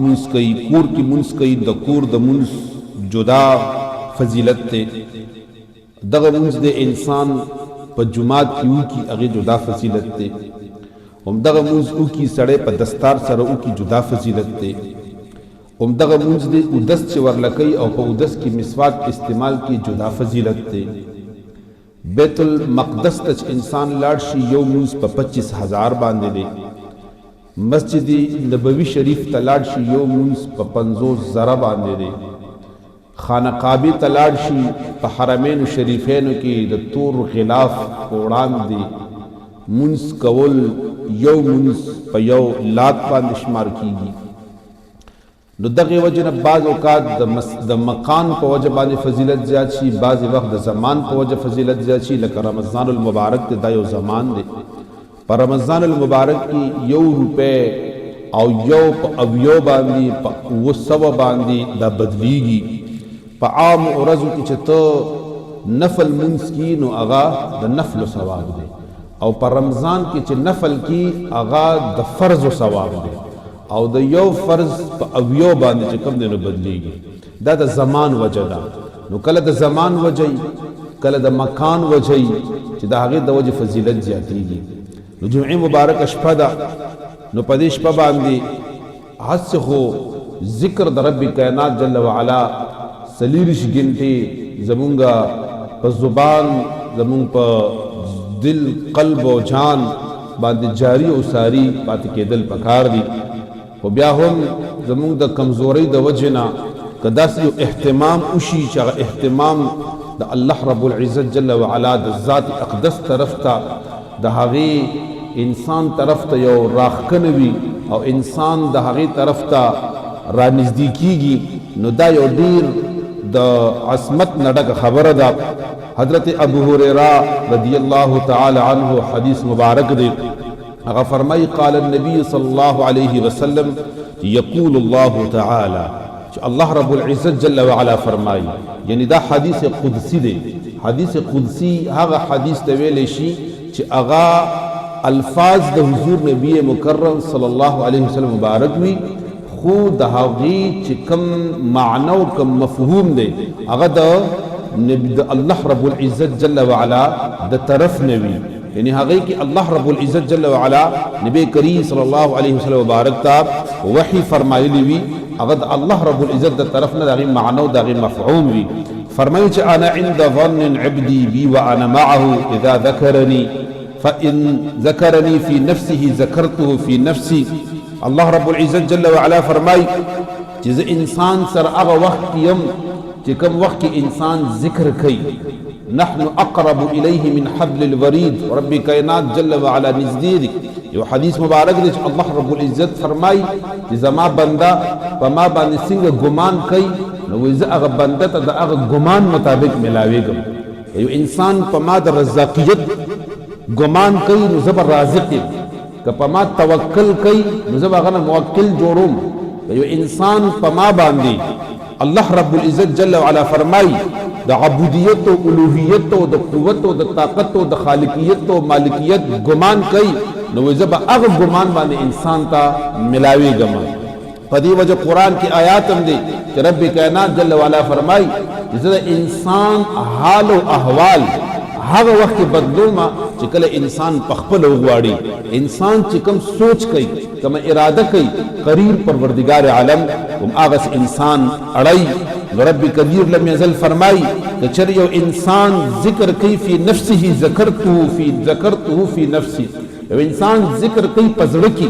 منس کئی کور کی منس کئی د کور د منس جدا فضیلت تے دغه منس د انسان په جماعت کی او کی اغه جدا فضیلت تے هم دغه منس او کی سړی په دستار سره او کی جدا فضیلت تے هم دغه منس د ودس چې ورلکۍ او په ودس کی مسواک استعمال کی جدا فضیلت تے بیت المقدس ته انسان لاړ شي یو منس په 25,000 باندې دی مسجد نبوی شریف تلاړ شي یو منس په 50,000 باندې دی خانه کعبه تلاړ شي په حرمین شریفینو کې د تور غلاف وړاندې منس کول یو منس په یو لات باندې شمار کیږي نو دغه وجه نه بعض اوقات د مکان په وجه باندې فضیلت زیات شي بعض وخت د زمان په وجه فضیلت زیات شي لکه رمضان المبارک ته دا یو زمان دی پر رمضان المبارک کی یو روپے او یو پا اویو باندی پا وسو باندی دا بدلیگی پا عام ورزو کی چھتو نفل منس کی نو اغا دا نفل ثواب دے او پر رمضان کی چھ نفل کی اغا دا فرض ثواب دے او دا یو فرض پا اویو باندی چھ کم دے نو بدلیگی دا دا زمان وجہ دا نو کل دا زمان وجہ کل دا مکان وجہ چھ دا حقیق دا وجہ فضیلت زیادی گی نو جمعی مبارک شپه دا نو پدی شپه باندې حس خو ذکر د رب کائنات جل وعلا سلیرش گنٹی زمونگا پا زبان زمونگ پا دل قلب و جان باندې جاری و ساری پاتی که دل پکار دی و بیا هم زمونگ دا کمزوری دا وجنا کداس یو احتمام اشی چاگا احتمام دا اللہ رب العزت جل وعلا دا ذات اقدس طرف تا دا هغه انسان طرف ته یو راخکنوي او انسان د هغه طرف ته را نزدیکیږي نو دا یو ډیر د عصمت نډک خبره ده حضرت ابو هريره رضی الله تعالی عنه حدیث مبارک دی هغه فرمای قال النبي صلی الله علیه وسلم یقول الله تعالی الله رب العزت جل وعلا فرمای یعنی دا حدیث قدسی دی حدیث قدسی هغه حدیث ته ویل شي چې اغا الفاظ د حضور نبی مکرم صلی الله علیه وسلم مبارک وی خو د هغې چې کم معنی او کم مفهوم دی هغه د الله رب العزت جل وعلا د طرف نه وي یعنی هغې کې الله رب العزت جل وعلا نبی کریم صلی الله علیه وسلم مبارک ته وحی فرمایلی وي هغه د الله رب العزت د طرف نه د هغې معنی او د هغې مفهوم وي فرمایي چې انا عند ظن عبدي بي وانا معه اذا ذكرني فإن ذكرني في نفسه ذكرته في نفسي الله رب العزت جل وعلا فرمای چې انسان سر هغه وخت یم چې کوم وخت انسان ذکر کوي نحن اقرب الیه من حبل الورید رب کائنات جل وعلا نزدیک یو حدیث مبارک دی چې الله رب العزت فرمای چې زما بنده په ما باندې څنګه ګمان کوي نو زه هغه بنده ته د هغه ګمان مطابق ملاویږم یو انسان په ما د رزاقیت ګمان کوي نو زبر رازق یم که په ما توکل کوي نو زه به هغه نه موکل جوړوم یو انسان په ما باندې الله رب العزت جل وعلا فرمای د عبودیت او الوهیت او د قوت او د طاقت او د خالقیت او مالکیت ګمان کوي نو زه به هغه ګمان باندې انسان ته ملاویږم په دې وجه قرآن کی آیات هم دی چې رب کائنات جل وعلا فرمای چې زه د انسان حال او احوال هغه وخت بدلوما چې کله انسان پخپل وغواړي انسان چې کوم سوچ کوي کوم اراده کوي قریب پروردگار عالم هم هغه انسان اړای نو رب کبیر لم یزل فرمای چې چر یو انسان ذکر کوي فی نفسه ذکرته فی نفسی یو انسان ذکر کوي پزړه کې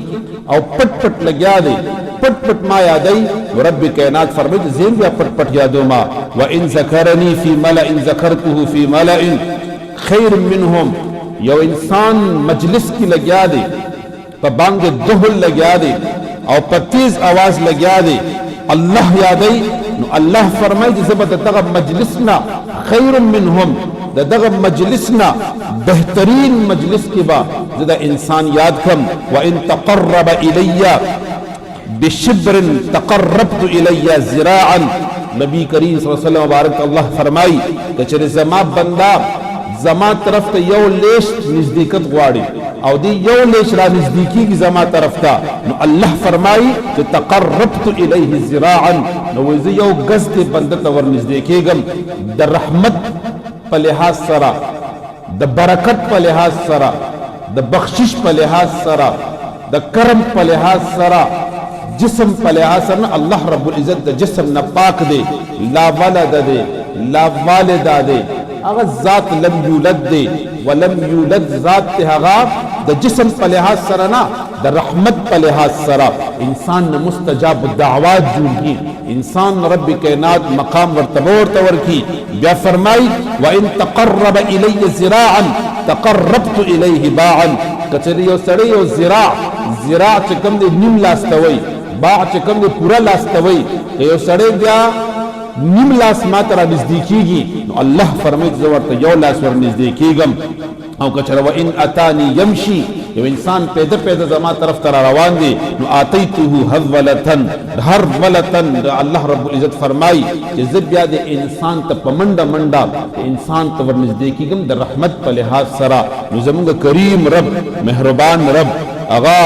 او پټ پټ لګیا دی پټ پټ ما یادای رب کائنات فرمای زین بیا پټ پټ یادو ما وان ذکرنی فی ملأ ذکرته فی ملأ خیر منهم یو انسان مجلس کی لگیا دے پا بانگ دہل لگیا دے او پا تیز آواز لگیا دے اللہ یادی نو اللہ فرمائی جی زبا دغا مجلسنا خیر منهم دغا مجلسنا بہترین مجلس کی با زدہ انسان یاد کم وَإِن تَقَرَّبَ إِلَيَّ بِشِبْرٍ تَقَرَّبْتُ إِلَيَّ زِرَاعًا نبی کریم صلی اللہ علیہ وسلم مبارک اللہ فرمائی کہ چرے زما بندہ زما طرف ته یو لیش نزدېکت غواړي او دی یو لیش را نزدیکی کی زما طرف تا نو اللہ فرمائی کہ تقربت الیہ زراعا نو ویزی یو گز دی بندتا ور نزدیکی گم دا رحمت پا لحاظ سرا دا برکت پا لحاظ سرا دا بخشش پا لحاظ سرا دا کرم پا لحاظ سرا جسم پا لحاظ سرا اللہ رب العزت دا جسم نا پاک دے لا ولد دے لا والد دے اگر ذات لم یولد دے ولم یولد ذات تے اگر دا جسم پا لحاظ سرا نا دا رحمت پا لحاظ سرا انسان نا مستجاب دعوات جون کی انسان رب کائنات مقام ورتبور تور کی بیا فرمائی وَإِن تَقَرَّبَ إِلَيَّ زِرَاعًا تَقَرَّبْتُ إِلَيْهِ بَاعًا کچری یو سڑی یو زراع چکم دے نیم لاستوئی باع چکم دے پورا لاستوئی یو سڑی بیا نیم لاس ما ترا نزدیکی گی نو اللہ فرمائد زورتا یو لاس ور نزدیکی گم او کچر وَإِن أَتَانِي يَمْشِي یو انسان پیدا زما طرف ترا روان دی نو آتیتوه حذولتن ہر ولتن اللہ رب العزت فرمائی کہ زبیا دے انسان تا پمنڈا منڈا انسان تا ورنزدیکی گم در رحمت پا لحاظ سرا نو زمانگا کریم رب مہربان رب اغا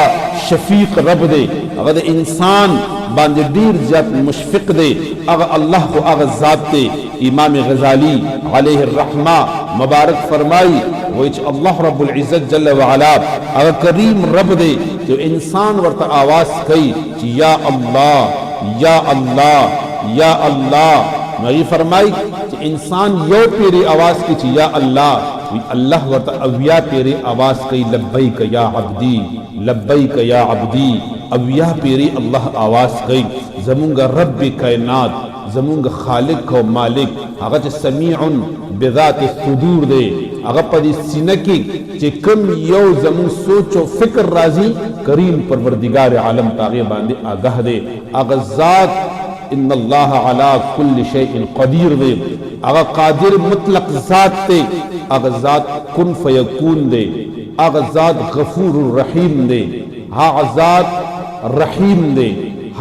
شفیق رب دے اغا دے انسان باندے دیر زیاد مشفق دے اغا اللہ کو اغا ذات دے امام غزالی علیہ الرحمہ مبارک فرمائی ویچ اللہ رب العزت جل وعلا اغا کریم رب دے جو انسان ورطا آواز کئی چی یا اللہ یا اللہ یا اللہ نوی فرمائی چی انسان یو پیری آواز کی چی یا اللہ اللہ ورطا اویا پیری آواز کئی لبیک یا عبدی لبیک یا عبدی اویا پیری اللہ آواز کئی زمونگا رب کائنات زمونگا خالق و مالک اگر چی سمیع بذات الصدور دے اگر پا دی سینکی چی کم یو زمون سوچ و فکر رازی کریم پروردگار عالم تاغی باندے آگاہ دے اگر ذات ان اللہ علا کل شیء قدیر دے اگر قادر مطلق ذات دے اگر ذات کن فیکون دے اگر ذات غفور الرحیم دے اگر ذات رحیم دے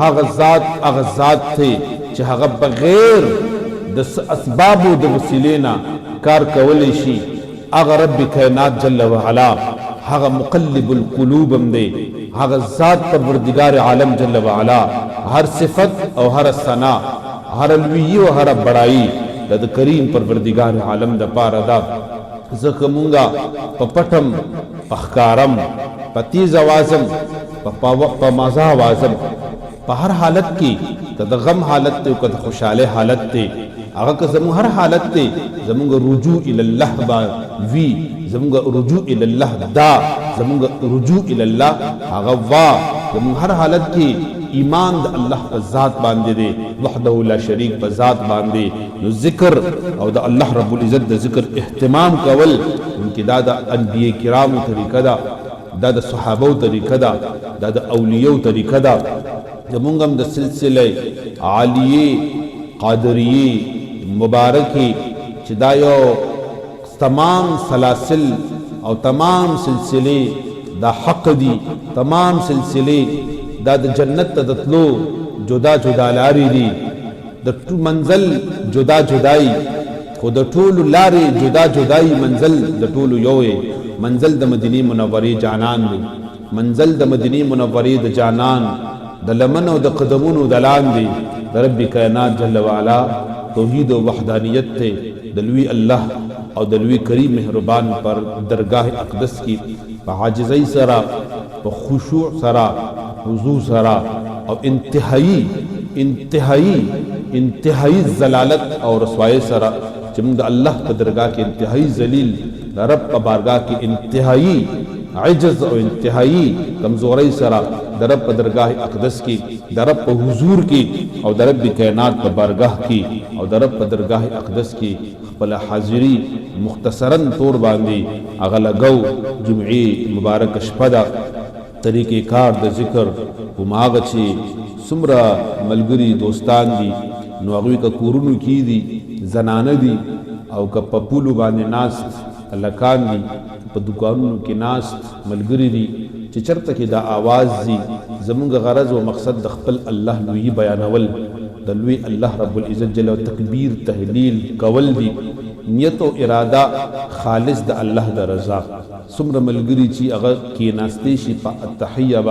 اگر ذات تھے چاہا بغیر دس اسباب و د وسیلینا کار کولی شي اغا رب کائنات جل وعلا اغا مقلب القلوب دے اغا ذات پروردگار عالم جل وعلا ہر صفت او ہر ثنا ہر الوی و ہر بڑائی دا کریم پروردگار عالم دا پارا دا زخمونگا پا پٹم پا خکارم پا تیز آوازم پا مازا آوازم پا ہر حالت کی کد غم حالت تے کد خوشحال حالت تے اگر کہ زمون ہر حالت تے زمونگا رجوع الاللہ با وی زمونگا رجوع الاللہ دا زمونگا رجوع الاللہ اگر وا زمون ہر حالت کی ایمان دا اللہ کا ذات باندے دے وحدہ لا شریک با ذات باندے نو ذکر او دا اللہ رب العزت دا ذکر احتمام کول ان کی دا انبیاء کرام طریقہ دا صحابہ طریقہ دا اولیاء طریقہ دا زمونگم دا سلسلہ عالیہ قادریہ مبارکی چدا یو تمام سلاسل او تمام سلسلے دا حق دی تمام سلسلے دا جنت تدتلو جدا جدا لاری دی دا منزل جدا جدائی خود طول لاری جدا جدائی منزل دا طول یوے منزل دا مدینی منوری جانان دی منزل دا مدینی منوری دا جانان دا لمن و دا قدمون و دلان دی دا رب کائنات جل وعلا توحید و وحدانیت تے دلوی اللہ اور دلوی کریم مہربان پر درگاہ اقدس کی عاجزی سرا خشوع سرا حضور سرا اور انتہائی ذلالت اور رسوائی سرا چمد اللہ کا درگاہ کی انتہائی ذلیل رب کا بارگاہ کی انتہائی عجز اور انتہائی کمزوری سرا درب پر درگاہ اقدس کی درب پر حضور کی اور درب کائنات پر بارگاہ کی اور درب پر درگاہ اقدس کی بلا حاضری مختصراً طور باندی اغلگو جمعی مبارک شپدا طریقہ کار دا ذکر وماغچی سمرا ملگری دوستان دی نواغوی کا کورونو کی دی زنان دی او کا پپولو باندی ناست لکان دی پا دکانونو کی ناست ملگری دی چچرتا کی دا آواز دی زمونگ غرض و مقصد دخپل اللہ لوی بیانول دلوی اللہ رب العزت جل و تکبیر تحلیل کول دی نیت و ارادہ خالص دا اللہ دا رضا څومره ملګري چې هغه کېناستې شي په التحیه